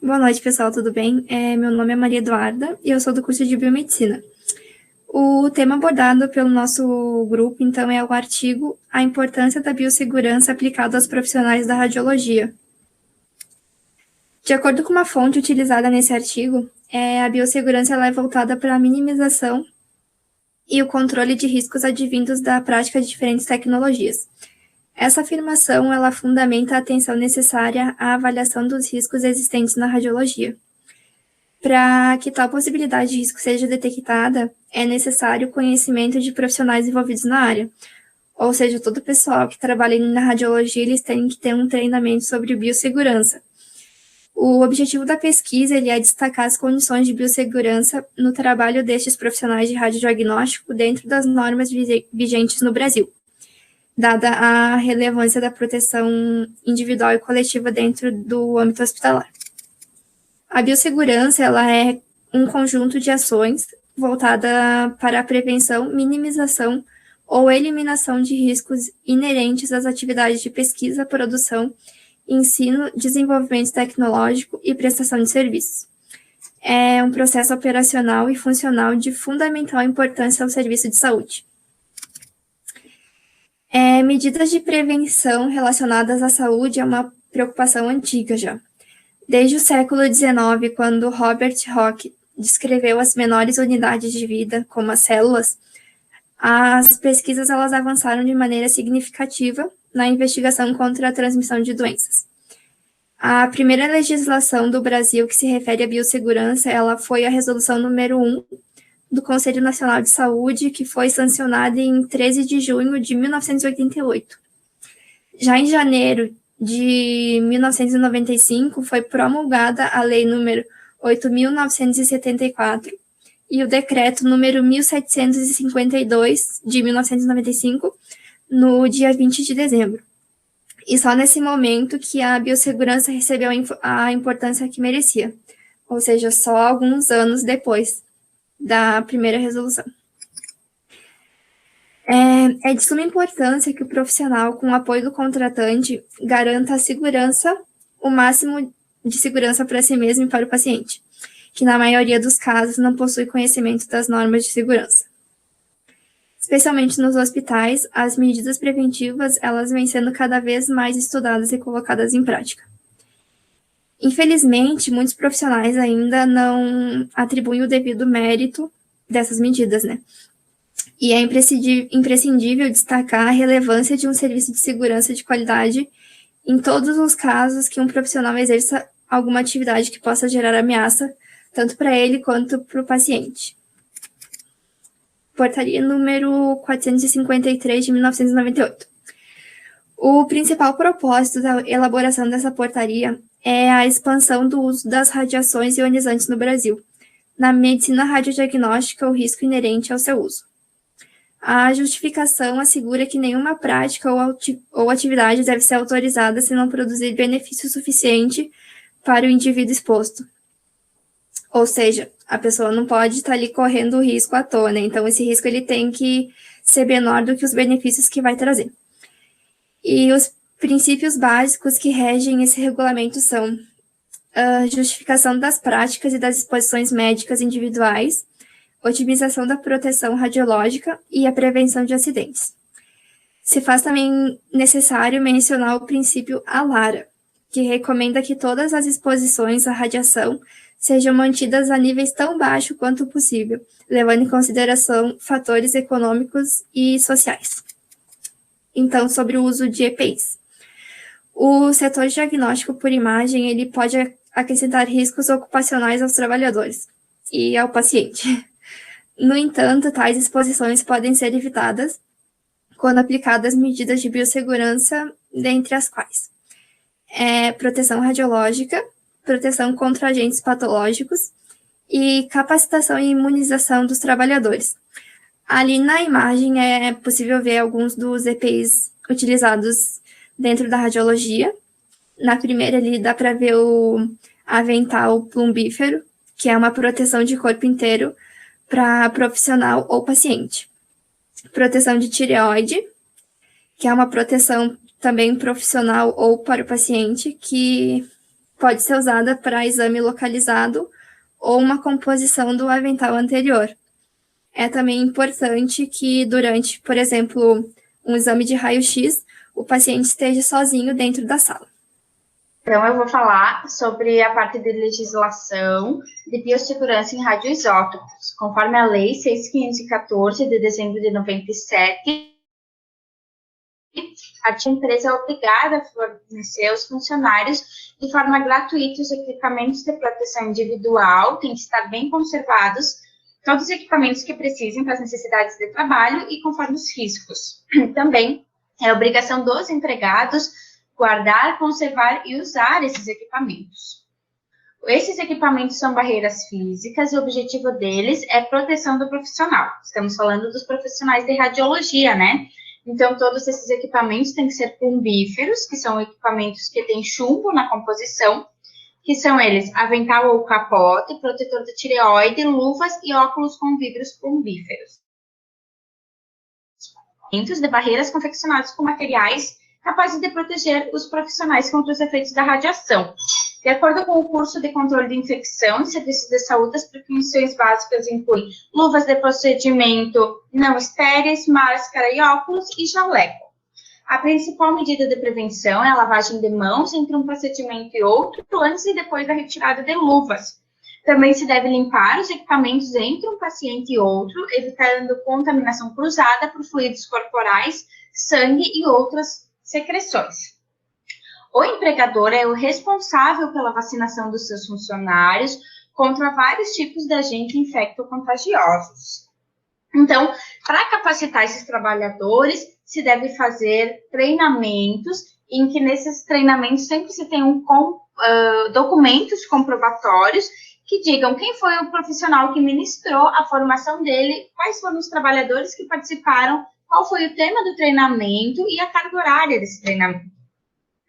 Boa noite, pessoal, tudo bem? Meu nome é Maria Eduarda e eu sou do curso de Biomedicina. O tema abordado pelo nosso grupo, então, é o artigo A Importância da Biossegurança aplicada aos profissionais da radiologia. De acordo com uma fonte utilizada nesse artigo, a biossegurança ela é voltada para a minimização e o controle de riscos advindos da prática de diferentes tecnologias. Essa afirmação ela fundamenta a atenção necessária à avaliação dos riscos existentes na radiologia. Para que tal possibilidade de risco seja detectada, é necessário o conhecimento de profissionais envolvidos na área. Ou seja, todo o pessoal que trabalha na radiologia, eles têm que ter um treinamento sobre biossegurança. O objetivo da pesquisa é destacar as condições de biossegurança no trabalho destes profissionais de radiodiagnóstico dentro das normas vigentes no Brasil, dada a relevância da proteção individual e coletiva dentro do âmbito hospitalar. A biossegurança ela é um conjunto de ações voltada para a prevenção, minimização ou eliminação de riscos inerentes às atividades de pesquisa, produção, ensino, desenvolvimento tecnológico e prestação de serviços. É um processo operacional e funcional de fundamental importância ao serviço de saúde. Medidas de prevenção relacionadas à saúde é uma preocupação antiga já. Desde o século XIX, quando Robert Hooke descreveu as menores unidades de vida, como as células, as pesquisas elas avançaram de maneira significativa na investigação contra a transmissão de doenças. A primeira legislação do Brasil que se refere à biossegurança, ela foi a resolução número 1 do Conselho Nacional de Saúde, que foi sancionada em 13 de junho de 1988. Já em janeiro de 1995, foi promulgada a Lei número 8.974 e o Decreto número 1.752 de 1995, no dia 20 de dezembro. E só nesse momento que a biossegurança recebeu a importância que merecia, ou seja, só alguns anos depois da primeira resolução. É de suma importância que o profissional, com o apoio do contratante, garanta a segurança, o máximo de segurança para si mesmo e para o paciente, que na maioria dos casos não possui conhecimento das normas de segurança. Especialmente nos hospitais, as medidas preventivas elas vêm sendo cada vez mais estudadas e colocadas em prática. Infelizmente, muitos profissionais ainda não atribuem o devido mérito dessas medidas, né? E é imprescindível destacar a relevância de um serviço de segurança de qualidade em todos os casos que um profissional exerça alguma atividade que possa gerar ameaça, tanto para ele quanto para o paciente. Portaria número 453 de 1998. O principal propósito da elaboração dessa portaria é a expansão do uso das radiações ionizantes no Brasil. Na medicina radiodiagnóstica, o risco inerente ao seu uso. A justificação assegura que nenhuma prática ou atividade deve ser autorizada se não produzir benefício suficiente para o indivíduo exposto. Ou seja, a pessoa não pode estar ali correndo o risco à toa, né? Então, esse risco ele tem que ser menor do que os benefícios que vai trazer. E os princípios básicos que regem esse regulamento são a justificação das práticas e das exposições médicas individuais, otimização da proteção radiológica e a prevenção de acidentes. Se faz também necessário mencionar o princípio ALARA, que recomenda que todas as exposições à radiação sejam mantidas a níveis tão baixos quanto possível, levando em consideração fatores econômicos e sociais. Então, sobre o uso de EPIs. O setor diagnóstico por imagem, ele pode acrescentar riscos ocupacionais aos trabalhadores e ao paciente. No entanto, tais exposições podem ser evitadas quando aplicadas medidas de biossegurança, dentre as quais proteção radiológica, proteção contra agentes patológicos e capacitação e imunização dos trabalhadores. Ali na imagem é possível ver alguns dos EPIs utilizados dentro da radiologia. Na primeira ali dá para ver o avental plumbífero, que é uma proteção de corpo inteiro para profissional ou paciente. Proteção de tireoide, que é uma proteção também profissional ou para o paciente, que pode ser usada para exame localizado ou uma composição do avental anterior. É também importante que durante, por exemplo, um exame de raio-x, o paciente esteja sozinho dentro da sala. Então, eu vou falar sobre a parte de legislação de biossegurança em radioisótopos. Conforme a Lei 6.514, de dezembro de 97, a empresa é obrigada a fornecer aos funcionários de forma gratuita os equipamentos de proteção individual, tem que estar bem conservados, todos os equipamentos que precisem para as necessidades de trabalho e conforme os riscos. Também é obrigação dos empregados guardar, conservar e usar esses equipamentos. Esses equipamentos são barreiras físicas e o objetivo deles é proteção do profissional. Estamos falando dos profissionais de radiologia, né? Então, todos esses equipamentos têm que ser plumbíferos, que são equipamentos que têm chumbo na composição, que são eles avental ou capote, protetor de tireoide, luvas e óculos com vidros plumbíferos. De barreiras confeccionados com materiais capazes de proteger os profissionais contra os efeitos da radiação. De acordo com o curso de controle de infecção e serviços de saúde, as precauções básicas incluem luvas de procedimento não estéreis, máscara e óculos e jaleco. A principal medida de prevenção é a lavagem de mãos entre um procedimento e outro, antes e depois da retirada de luvas. Também se deve limpar os equipamentos entre um paciente e outro, evitando contaminação cruzada por fluidos corporais, sangue e outras secreções. O empregador é o responsável pela vacinação dos seus funcionários contra vários tipos de agentes infecto-contagiosos. Então, para capacitar esses trabalhadores, se deve fazer treinamentos, em que nesses treinamentos sempre se tem documentos comprobatórios que digam quem foi o profissional que ministrou a formação dele, quais foram os trabalhadores que participaram, qual foi o tema do treinamento e a carga horária desse treinamento.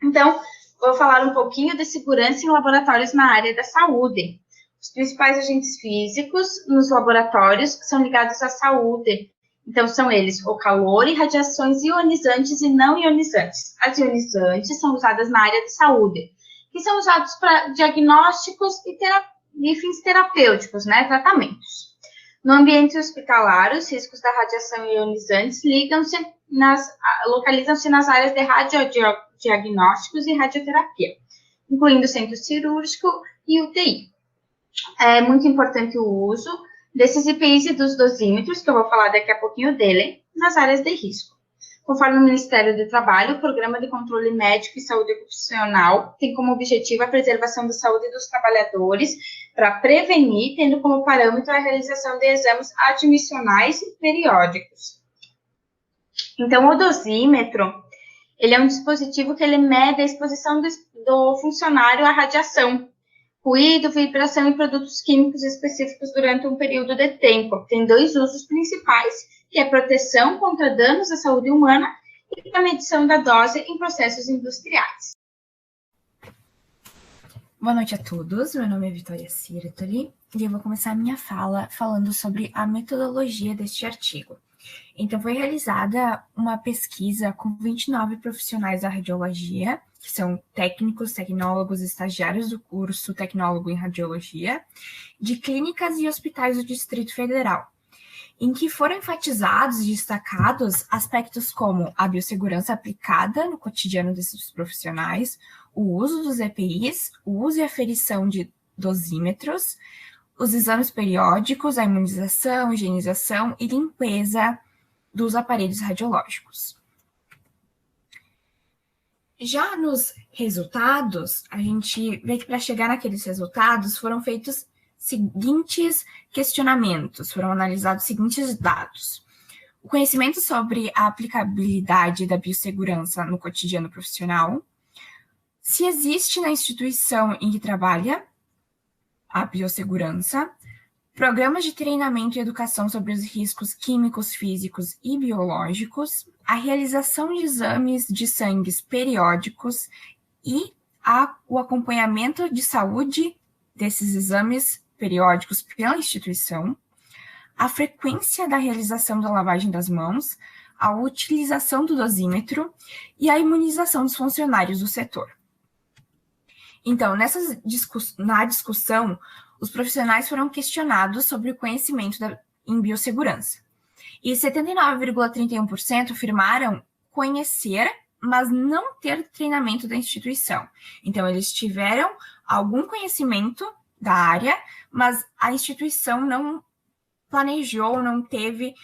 Então, vou falar um pouquinho de segurança em laboratórios na área da saúde. Os principais agentes físicos nos laboratórios são ligados à saúde. Então, são eles o calor e radiações ionizantes e não ionizantes. As ionizantes são usadas na área de saúde, que são usados para diagnósticos e fins terapêuticos, né, tratamentos. No ambiente hospitalar, os riscos da radiação ionizantes localizam-se nas áreas de radiodiagnósticos e radioterapia, incluindo o centro cirúrgico e UTI. É muito importante o uso desses EPIs e dos dosímetros, que eu vou falar daqui a pouquinho dele, nas áreas de risco. Conforme o Ministério do Trabalho, o Programa de Controle Médico e Saúde Ocupacional tem como objetivo a preservação da saúde dos trabalhadores para prevenir, tendo como parâmetro a realização de exames admissionais e periódicos. Então, o dosímetro, ele é um dispositivo que ele mede a exposição do funcionário à radiação, ruído, vibração e produtos químicos específicos durante um período de tempo. Tem dois usos principais, que é a proteção contra danos à saúde humana e a medição da dose em processos industriais. Boa noite a todos, meu nome é Vitória Sirtoli e eu vou começar a minha fala falando sobre a metodologia deste artigo. Então, foi realizada uma pesquisa com 29 profissionais da radiologia, que são técnicos, tecnólogos, estagiários do curso Tecnólogo em Radiologia, de clínicas e hospitais do Distrito Federal, em que foram enfatizados e destacados aspectos como a biossegurança aplicada no cotidiano desses profissionais, o uso dos EPIs, o uso e aferição de dosímetros, os exames periódicos, a imunização, higienização e limpeza dos aparelhos radiológicos. Já nos resultados, a gente vê que para chegar naqueles resultados foram feitos seguintes questionamentos, foram analisados seguintes dados. O conhecimento sobre a aplicabilidade da biossegurança no cotidiano profissional, se existe na instituição em que trabalha a biossegurança, programas de treinamento e educação sobre os riscos químicos, físicos e biológicos, a realização de exames de sangue periódicos e o acompanhamento de saúde desses exames periódicos pela instituição, a frequência da realização da lavagem das mãos, a utilização do dosímetro e a imunização dos funcionários do setor. Então, na discussão, os profissionais foram questionados sobre o conhecimento em biossegurança. E 79,31% afirmaram conhecer, mas não ter treinamento da instituição. Então, eles tiveram algum conhecimento da área, mas a instituição não planejou, não teve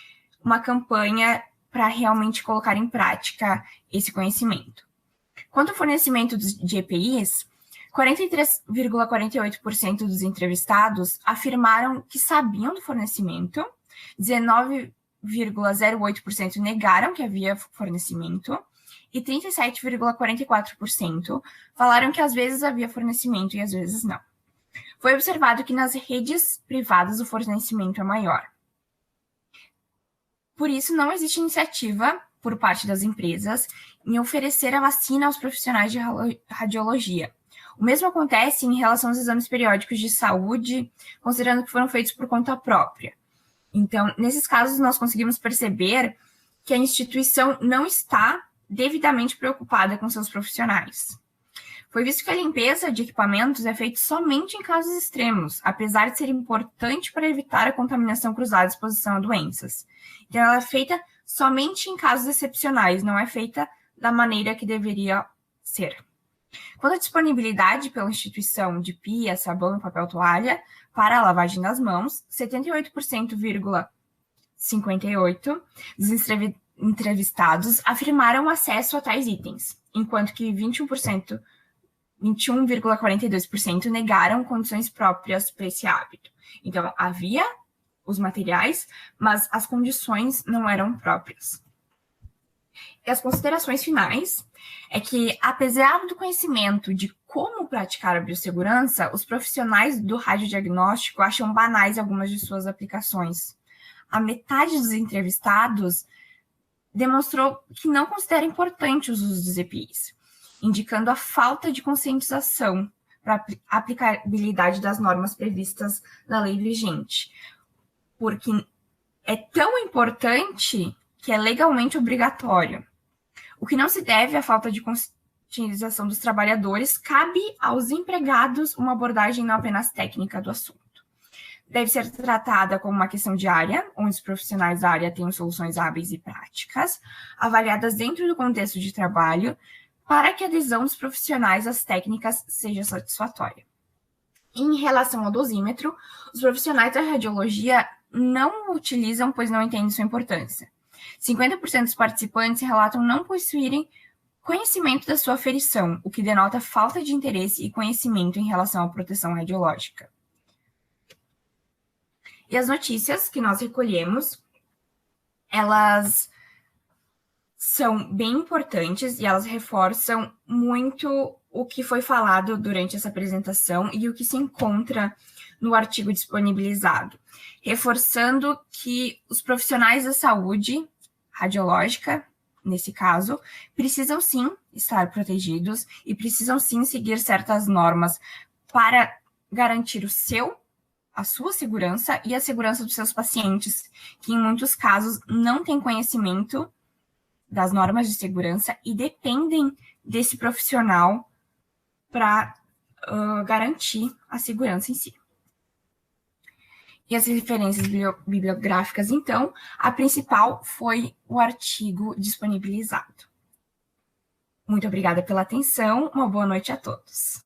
uma campanha para realmente colocar em prática esse conhecimento. Quanto ao fornecimento de EPIs, 43,48% dos entrevistados afirmaram que sabiam do fornecimento, 19,08% negaram que havia fornecimento e 37,44% falaram que às vezes havia fornecimento e às vezes não. Foi observado que nas redes privadas o fornecimento é maior. Por isso, não existe iniciativa por parte das empresas em oferecer a vacina aos profissionais de radiologia. O mesmo acontece em relação aos exames periódicos de saúde, considerando que foram feitos por conta própria. Então, nesses casos, nós conseguimos perceber que a instituição não está devidamente preocupada com seus profissionais. Foi visto que a limpeza de equipamentos é feita somente em casos extremos, apesar de ser importante para evitar a contaminação cruzada e exposição a doenças. Então, ela é feita somente em casos excepcionais, não é feita da maneira que deveria ser. Quanto à disponibilidade pela instituição de pia, sabão e papel toalha para a lavagem das mãos, 78,58% dos entrevistados afirmaram acesso a tais itens, enquanto que 21,42% negaram condições próprias para esse hábito. Então, havia os materiais, mas as condições não eram próprias. E as considerações finais é que, apesar do conhecimento de como praticar a biossegurança, os profissionais do radiodiagnóstico acham banais algumas de suas aplicações. A metade dos entrevistados demonstrou que não considera importante os usos dos EPIs, indicando a falta de conscientização para a aplicabilidade das normas previstas na lei vigente, porque é tão importante que é legalmente obrigatório. O que não se deve à falta de conscientização dos trabalhadores, cabe aos empregados uma abordagem não apenas técnica do assunto. Deve ser tratada como uma questão diária, onde os profissionais da área tenham soluções hábeis e práticas, avaliadas dentro do contexto de trabalho, para que a adesão dos profissionais às técnicas seja satisfatória. Em relação ao dosímetro, os profissionais da radiologia não o utilizam, pois não entendem sua importância. 50% dos participantes relatam não possuírem conhecimento da sua aferição, o que denota falta de interesse e conhecimento em relação à proteção radiológica. E as notícias que nós recolhemos, elas são bem importantes e elas reforçam muito o que foi falado durante essa apresentação e o que se encontra no artigo disponibilizado, reforçando que os profissionais da saúde radiológica, nesse caso, precisam sim estar protegidos e precisam sim seguir certas normas para garantir a sua segurança e a segurança dos seus pacientes, que em muitos casos não têm conhecimento das normas de segurança e dependem desse profissional para garantir a segurança em si. E as referências bibliográficas, então, a principal foi o artigo disponibilizado. Muito obrigada pela atenção, uma boa noite a todos.